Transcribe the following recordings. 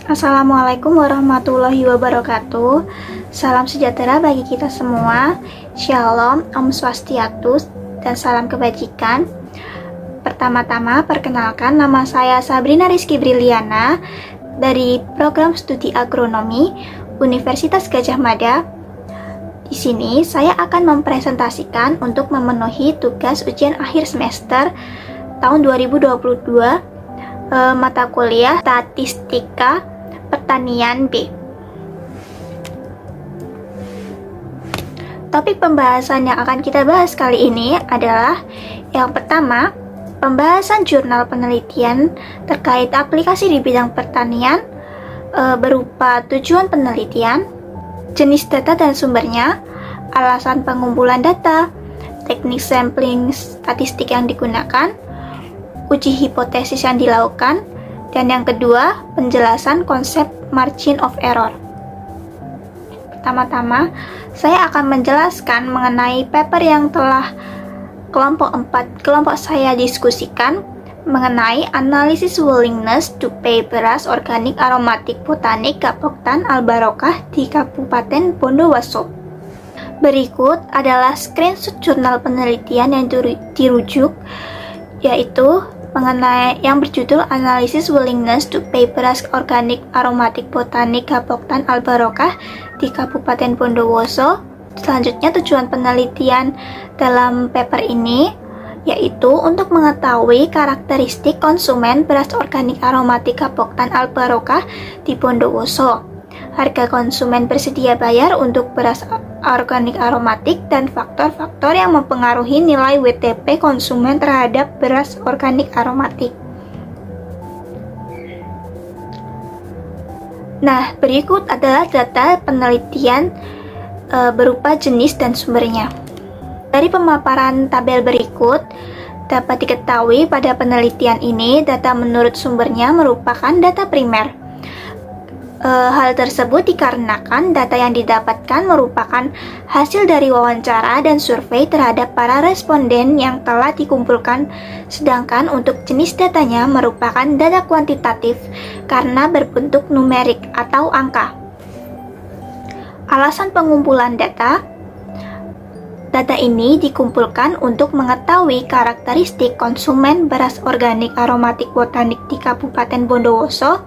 Assalamualaikum warahmatullahi wabarakatuh. Salam sejahtera bagi kita semua. Shalom, Om Swastiatus, dan salam kebajikan. Pertama-tama, perkenalkan, nama saya Sabrina Rizky Briliana dari Program Studi Agronomi Universitas Gadjah Mada. Di sini saya akan mempresentasikan untuk memenuhi tugas ujian akhir semester tahun 2022 mata kuliah Statistika Pertanian B. Topik pembahasan yang akan kita bahas kali ini adalah yang pertama, pembahasan jurnal penelitian terkait aplikasi di bidang pertanian berupa tujuan penelitian, jenis data dan sumbernya, alasan pengumpulan data, teknik sampling statistik yang digunakan, uji hipotesis yang dilakukan, dan yang kedua, penjelasan konsep margin of error. Pertama-tama, saya akan menjelaskan mengenai paper yang telah kelompok saya diskusikan mengenai analisis willingness to pay beras organik aromatik botanik Gapoktan Al-Barokah di Kabupaten Bondowoso. Berikut adalah screenshot jurnal penelitian yang dirujuk, yaitu mengenai yang berjudul Analisis Willingness to Pay Beras Organik Aromatik Botanik Gapoktan Al-Barokah di Kabupaten Bondowoso. Selanjutnya, tujuan penelitian dalam paper ini yaitu untuk mengetahui karakteristik konsumen beras organik aromatik Gapoktan Al-Barokah di Bondowoso, harga konsumen bersedia bayar untuk beras organik aromatik, dan faktor-faktor yang mempengaruhi nilai WTP konsumen terhadap beras organik aromatik. Nah, berikut adalah data penelitian berupa jenis dan sumbernya. Dari pemaparan tabel berikut, dapat diketahui pada penelitian ini data menurut sumbernya merupakan data primer. Hal tersebut dikarenakan data yang didapatkan merupakan hasil dari wawancara dan survei terhadap para responden yang telah dikumpulkan, sedangkan untuk jenis datanya merupakan data kuantitatif karena berbentuk numerik atau angka. Alasan pengumpulan data ini dikumpulkan untuk mengetahui karakteristik konsumen beras organik aromatik botanik di Kabupaten Bondowoso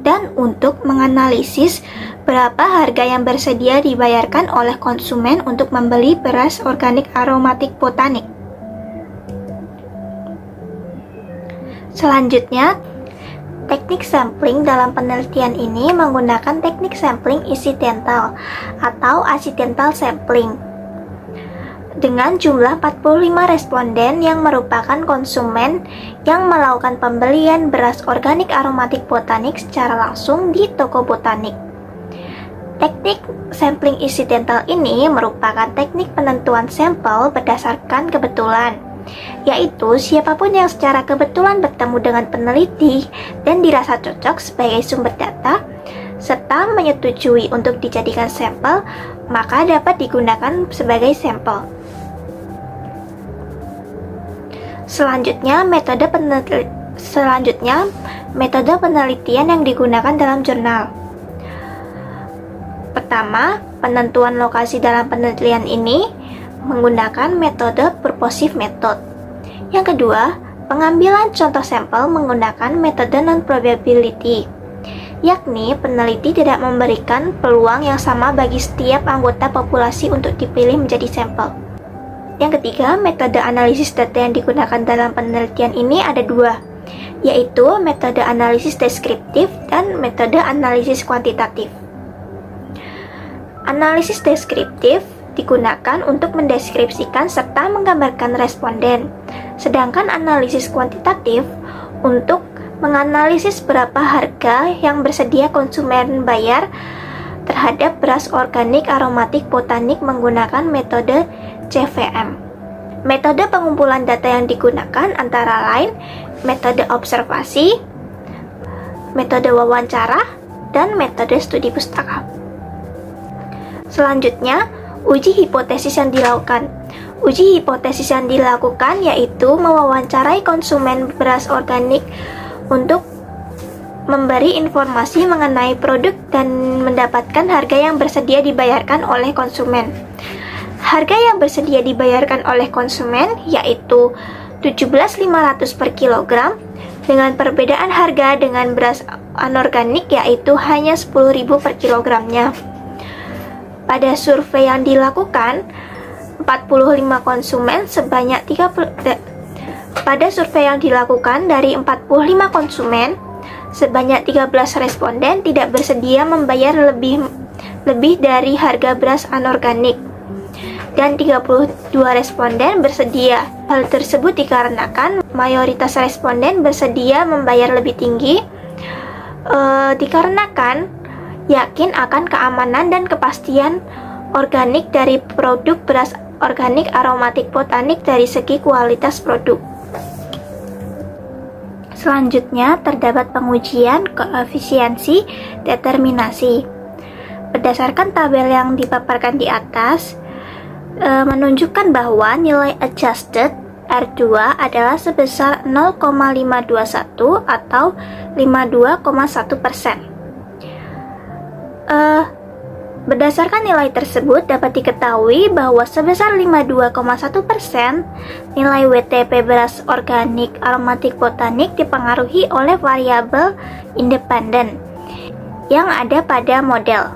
dan untuk menganalisis berapa harga yang bersedia dibayarkan oleh konsumen untuk membeli beras organik aromatik botanik. Selanjutnya, teknik sampling dalam penelitian ini menggunakan teknik sampling insidental atau accidental sampling dengan jumlah 45 responden yang merupakan konsumen yang melakukan pembelian beras organik aromatik botanik secara langsung di toko botanik. Teknik sampling insidental ini merupakan teknik penentuan sampel berdasarkan kebetulan, yaitu siapapun yang secara kebetulan bertemu dengan peneliti dan dirasa cocok sebagai sumber data serta menyetujui untuk dijadikan sampel, maka dapat digunakan sebagai sampel. Selanjutnya, metode penelitian yang digunakan dalam jurnal. Pertama, penentuan lokasi dalam penelitian ini menggunakan metode purposive method. Yang kedua, pengambilan contoh sampel menggunakan metode non-probability, yakni peneliti tidak memberikan peluang yang sama bagi setiap anggota populasi untuk dipilih menjadi sampel. Yang ketiga, metode analisis data yang digunakan dalam penelitian ini ada dua, yaitu metode analisis deskriptif dan metode analisis kuantitatif. Analisis deskriptif digunakan untuk mendeskripsikan serta menggambarkan responden, sedangkan analisis kuantitatif untuk menganalisis berapa harga yang bersedia konsumen bayar terhadap beras organik aromatik botanik menggunakan metode CVM. Metode pengumpulan data yang digunakan antara lain metode observasi, metode wawancara, dan metode studi pustaka. Selanjutnya, uji hipotesis yang dilakukan. Uji hipotesis yang dilakukan yaitu mewawancarai konsumen beras organik untuk memberi informasi mengenai produk dan mendapatkan harga yang bersedia dibayarkan oleh konsumen. Harga yang bersedia dibayarkan oleh konsumen yaitu 17.500 per kilogram, dengan perbedaan harga dengan beras anorganik yaitu hanya 10.000 per kilogramnya. Pada survei yang dilakukan, 45 konsumen sebanyak 30 pada survei yang dilakukan dari 45 konsumen, sebanyak 13 responden tidak bersedia membayar lebih dari harga beras anorganik, dan 32 responden bersedia. Hal tersebut dikarenakan mayoritas responden bersedia membayar lebih tinggi, dikarenakan yakin akan keamanan dan kepastian organik dari produk beras organik aromatik botanik dari segi kualitas produk. Selanjutnya, terdapat pengujian koefisiensi determinasi. Berdasarkan tabel yang dipaparkan di atas, menunjukkan bahwa nilai adjusted R2 adalah sebesar 0,521 atau 52,1%. Berdasarkan nilai tersebut dapat diketahui bahwa sebesar 52,1% nilai WTP beras organik aromatik botanik dipengaruhi oleh variabel independen yang ada pada model.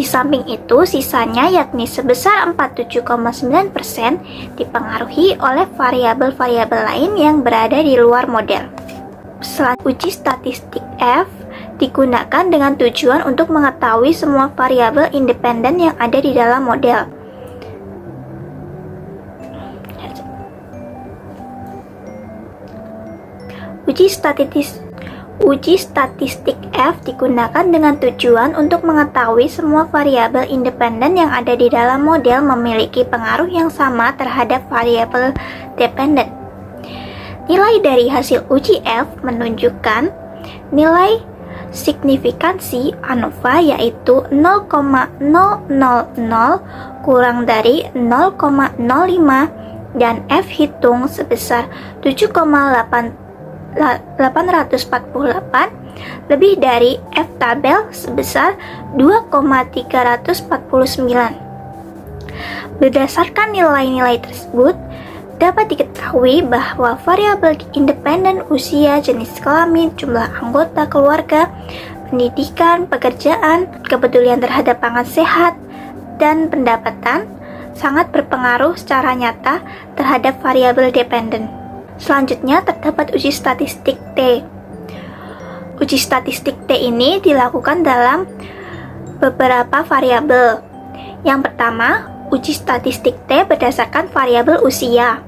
Di samping itu, sisanya yakni sebesar 47,9% dipengaruhi oleh variabel-variabel lain yang berada di luar model. Uji statistik F digunakan dengan tujuan untuk mengetahui semua variabel independen yang ada di dalam model. Uji statistik F digunakan dengan tujuan untuk mengetahui semua variabel independen yang ada di dalam model memiliki pengaruh yang sama terhadap variabel dependen. Nilai dari hasil uji F menunjukkan nilai signifikansi ANOVA yaitu 0,000 kurang dari 0,05 dan F hitung sebesar 7,848 lebih dari F tabel sebesar 2,349. Berdasarkan nilai-nilai tersebut, dapat diketahui bahwa variabel independen usia, jenis kelamin, jumlah anggota keluarga, pendidikan, pekerjaan, kepedulian terhadap pangan sehat, dan pendapatan sangat berpengaruh secara nyata terhadap variabel dependen. Selanjutnya terdapat uji statistik T. Uji statistik T ini dilakukan dalam beberapa variabel. Yang pertama, uji statistik T berdasarkan variabel usia.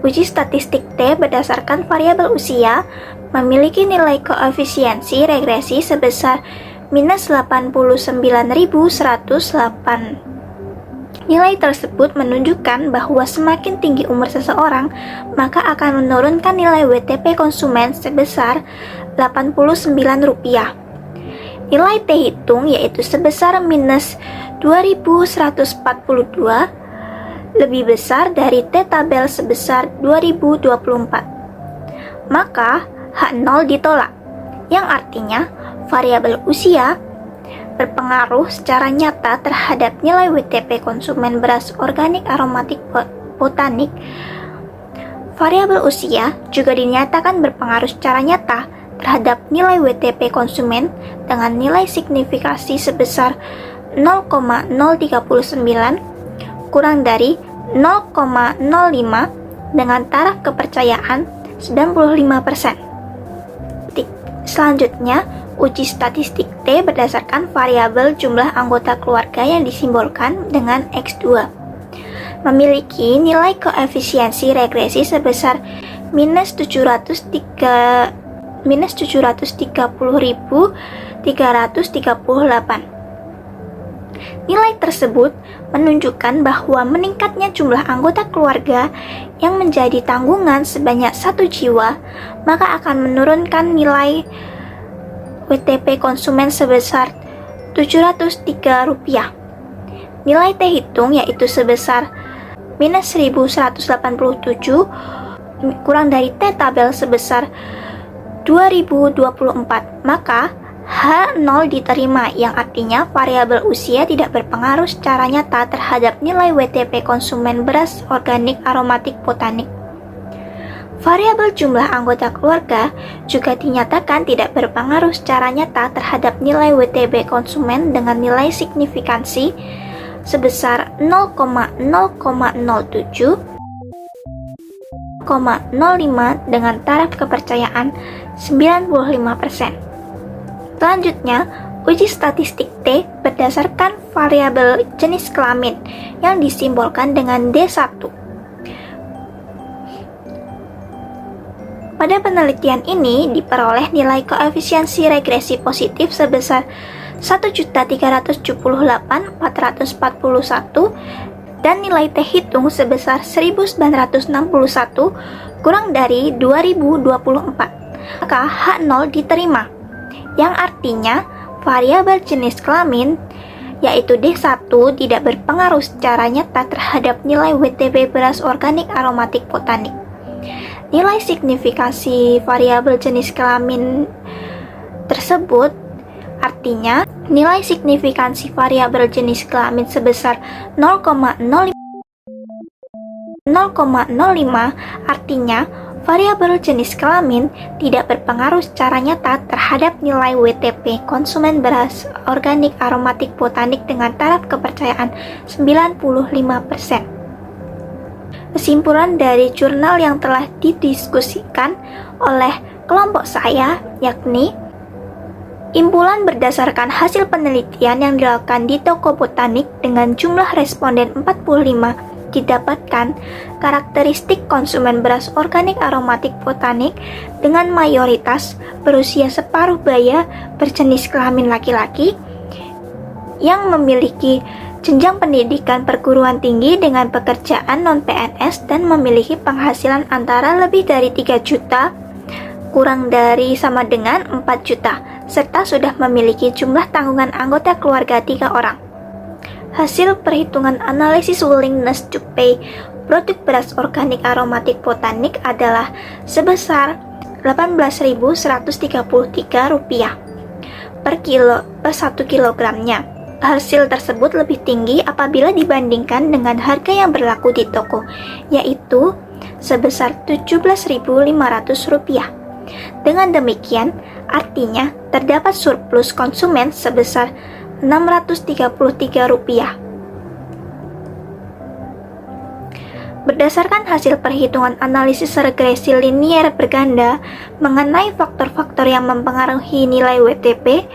Uji statistik T berdasarkan variabel usia memiliki nilai koefisiensi regresi sebesar minus 89.108. Nilai tersebut menunjukkan bahwa semakin tinggi umur seseorang, maka akan menurunkan nilai WTP konsumen sebesar Rp89. Nilai T hitung yaitu sebesar minus 2142, lebih besar dari T tabel sebesar 2024. Maka H0 ditolak, yang artinya variabel usia berpengaruh secara nyata terhadap nilai WTP konsumen beras organik aromatik botanik. Variabel usia juga dinyatakan berpengaruh secara nyata terhadap nilai WTP konsumen dengan nilai signifikasi sebesar 0,039 kurang dari 0,05 dengan taraf kepercayaan 95%. Selanjutnya, uji statistik T berdasarkan variabel jumlah anggota keluarga yang disimbolkan dengan X2. Memiliki nilai koefisiensi regresi sebesar minus 730.338. Nilai tersebut menunjukkan bahwa meningkatnya jumlah anggota keluarga yang menjadi tanggungan sebanyak 1 jiwa, maka akan menurunkan nilai WTP konsumen sebesar Rp703. Nilai T hitung yaitu sebesar minus 1187 kurang dari T tabel sebesar 2024, maka H0 diterima, yang artinya variabel usia tidak berpengaruh secara nyata terhadap nilai WTP konsumen beras organik aromatik botanik. Variabel jumlah anggota keluarga juga dinyatakan tidak berpengaruh secara nyata terhadap nilai WTP konsumen dengan nilai signifikansi sebesar 0,007,05 dengan taraf kepercayaan 95%. Selanjutnya, uji statistik T berdasarkan variabel jenis kelamin yang disimbolkan dengan D1. Pada penelitian ini diperoleh nilai koefisiensi regresi positif sebesar 1.378.441 dan nilai T hitung sebesar 1961 kurang dari 2024. Maka H0 diterima, yang artinya variabel jenis kelamin yaitu D1 tidak berpengaruh secara nyata terhadap nilai WTP beras organik aromatik botanik. Nilai signifikasi variabel jenis kelamin tersebut artinya nilai signifikansi variabel jenis kelamin sebesar 0,05 artinya variabel jenis kelamin tidak berpengaruh secara nyata terhadap nilai WTP konsumen beras organik aromatik botanik dengan taraf kepercayaan 95%. Kesimpulan dari jurnal yang telah didiskusikan oleh kelompok saya yakni impulan berdasarkan hasil penelitian yang dilakukan di toko botanik dengan jumlah responden 45 didapatkan karakteristik konsumen beras organik aromatik botanik dengan mayoritas berusia separuh baya berjenis kelamin laki-laki yang memiliki jenjang pendidikan perguruan tinggi dengan pekerjaan non-PNS dan memiliki penghasilan antara lebih dari 3 juta kurang dari sama dengan 4 juta serta sudah memiliki jumlah tanggungan anggota keluarga 3 orang. Hasil perhitungan analisis willingness to pay produk beras organik aromatik botanik adalah sebesar Rp18.133 per 1 kilogramnya. Hasil tersebut lebih tinggi apabila dibandingkan dengan harga yang berlaku di toko, yaitu sebesar Rp17.500. Dengan demikian, artinya terdapat surplus konsumen sebesar Rp633. Berdasarkan hasil perhitungan analisis regresi linier berganda mengenai faktor-faktor yang mempengaruhi nilai WTP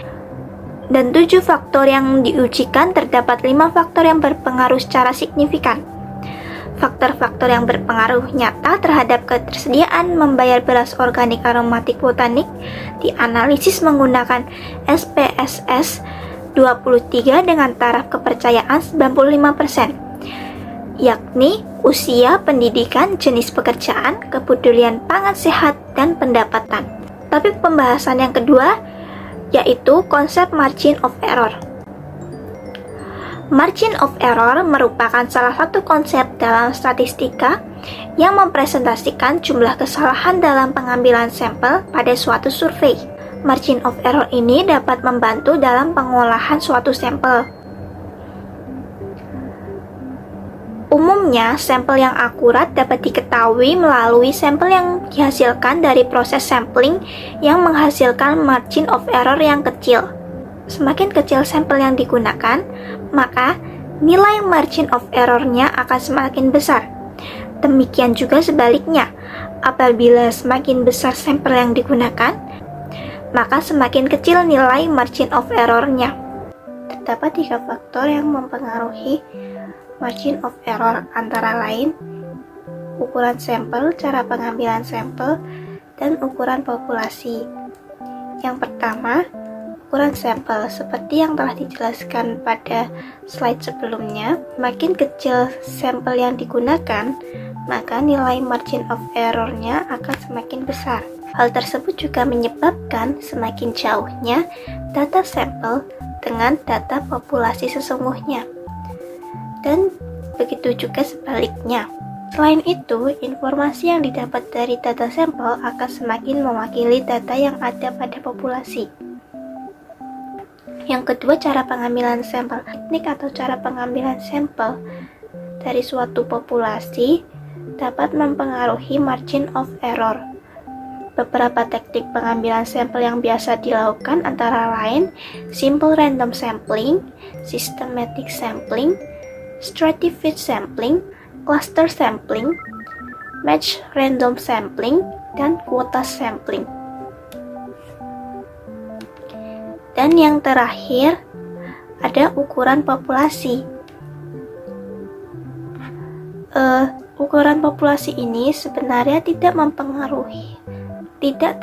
dan 7 faktor yang diujikan, terdapat 5 faktor yang berpengaruh secara signifikan. Faktor-faktor yang berpengaruh nyata terhadap ketersediaan membayar beras organik aromatik botanik dianalisis menggunakan SPSS 23 dengan taraf kepercayaan 95%, yakni usia, pendidikan, jenis pekerjaan, kepedulian pangan sehat, dan pendapatan. Topik pembahasan yang kedua yaitu konsep margin of error. Margin of error merupakan salah satu konsep dalam statistika yang mempresentasikan jumlah kesalahan dalam pengambilan sampel pada suatu survei. Margin of error ini dapat membantu dalam pengolahan suatu sampel. Umumnya, sampel yang akurat dapat diketahui melalui sampel yang dihasilkan dari proses sampling yang menghasilkan margin of error yang kecil. Semakin kecil sampel yang digunakan, maka nilai margin of error-nya akan semakin besar. Demikian juga sebaliknya, apabila semakin besar sampel yang digunakan, maka semakin kecil nilai margin of error-nya. Terdapat 3 faktor yang mempengaruhi margin of error, antara lain ukuran sampel, cara pengambilan sampel, dan ukuran populasi. Yang pertama, ukuran sampel. Seperti yang telah dijelaskan pada slide sebelumnya, makin kecil sampel yang digunakan, maka nilai margin of error-nya akan semakin besar. Hal tersebut juga menyebabkan semakin jauhnya data sampel dengan data populasi sesungguhnya. Dan begitu juga sebaliknya. Selain itu, informasi yang didapat dari data sampel akan semakin mewakili data yang ada pada populasi. Yang kedua, cara pengambilan sampel. Teknik atau cara pengambilan sampel dari suatu populasi dapat mempengaruhi margin of error. Beberapa teknik pengambilan sampel yang biasa dilakukan antara lain simple random sampling, systematic sampling, stratified sampling, cluster sampling, match random sampling, dan quota sampling. Dan yang terakhir, ada ukuran populasi. Ukuran populasi ini sebenarnya tidak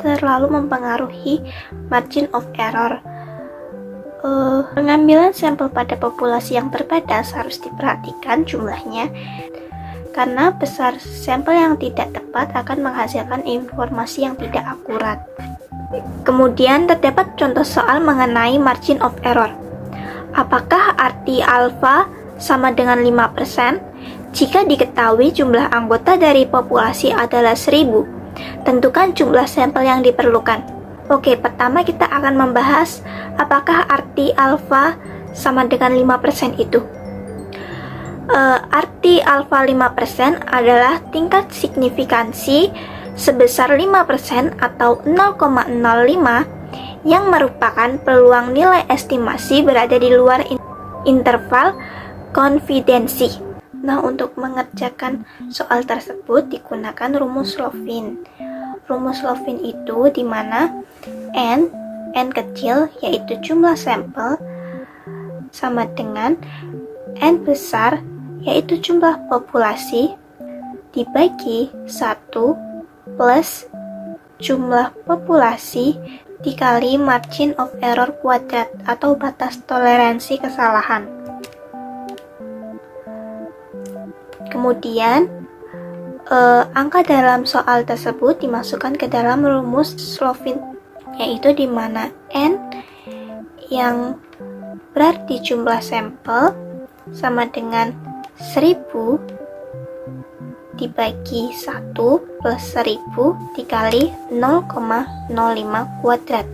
terlalu mempengaruhi margin of error. Pengambilan sampel pada populasi yang terbatas harus diperhatikan jumlahnya, karena besar sampel yang tidak tepat akan menghasilkan informasi yang tidak akurat. Kemudian terdapat contoh soal mengenai margin of error. Apakah arti alfa sama dengan 5%? Jika diketahui jumlah anggota dari populasi adalah 1000, tentukan jumlah sampel yang diperlukan. Oke, pertama kita akan membahas apakah arti alfa sama dengan 5% itu. Arti alfa 5% adalah tingkat signifikansi sebesar 5% atau 0,05 yang merupakan peluang nilai estimasi berada di luar interval konfidensi. Nah, untuk mengerjakan soal tersebut digunakan rumus Lovin. Rumus Lovin itu di mana n kecil yaitu jumlah sampel sama dengan n besar yaitu jumlah populasi dibagi 1 plus jumlah populasi dikali margin of error kuadrat atau batas toleransi kesalahan. Kemudian angka dalam soal tersebut dimasukkan ke dalam rumus Slovin, yaitu di mana n yang berarti jumlah sampel sama dengan 1000 dibagi 1 plus 1000 dikali 0,05 kuadrat.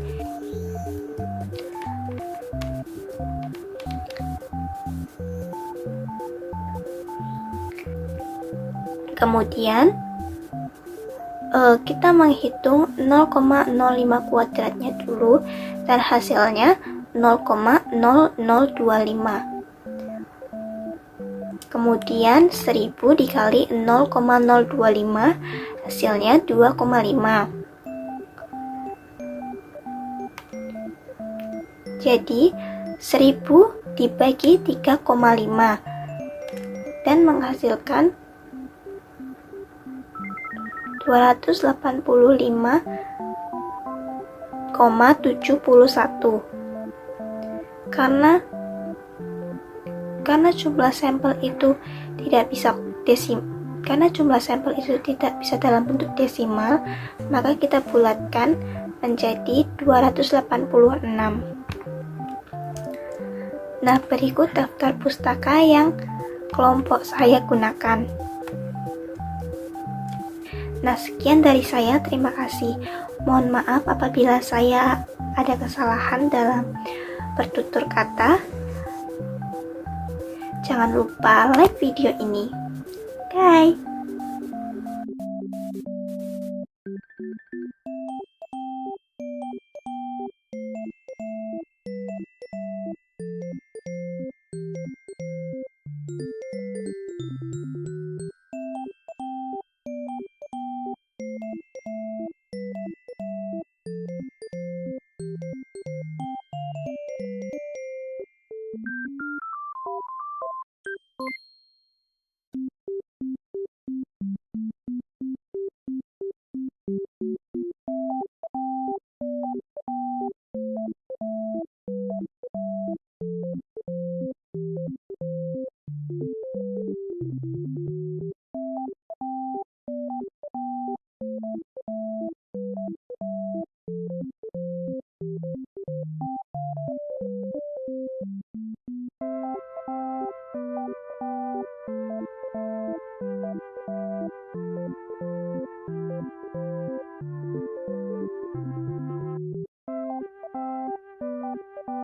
Kemudian kita menghitung 0,05 kuadratnya dulu dan hasilnya 0,0025. Kemudian 1000 dikali 0,025 hasilnya 2,5. Jadi 1000 dibagi 3,5 dan menghasilkan 285,71. Karena jumlah sampel itu tidak bisa dalam bentuk desimal, maka kita bulatkan menjadi 286. Nah, berikut daftar pustaka yang kelompok saya gunakan. Nah, sekian dari saya, terima kasih. Mohon maaf apabila saya ada kesalahan dalam bertutur kata. Jangan lupa like video ini. Bye.